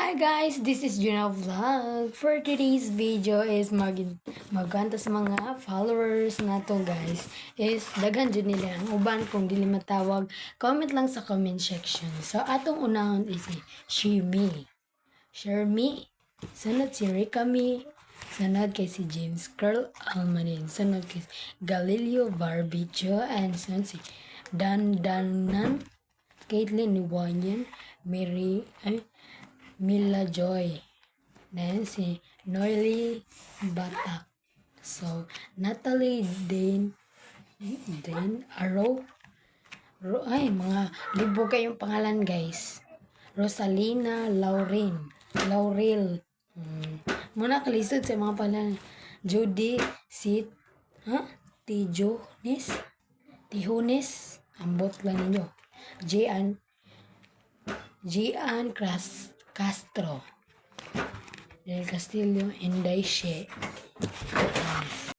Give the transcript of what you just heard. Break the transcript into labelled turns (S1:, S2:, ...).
S1: Hi guys, this is Juna Vlog. For today's video is maganta sa mga followers nato guys. Is daghan jud nila ang uban kung dili matawag. Comment lang sa comment section. So atong unahon is si Shimi. Shermi. Sunod si Rikami. Sunod kay si James Curl Almanin. Sunod kay Galileo Barbicho. And sunod si Dandanan. Caitlyn Niwanyan. Mila Joy. Then si Noily Batak. So, Natalie Dane Arrow. Ay, mga libo kayong pangalan guys. Rosalina Laurel. Muna kalisod sa mga pangalan. Judy Tijones. Ambot lang ninyo. Gian Castro. Del Castillo, Inday She. Yes.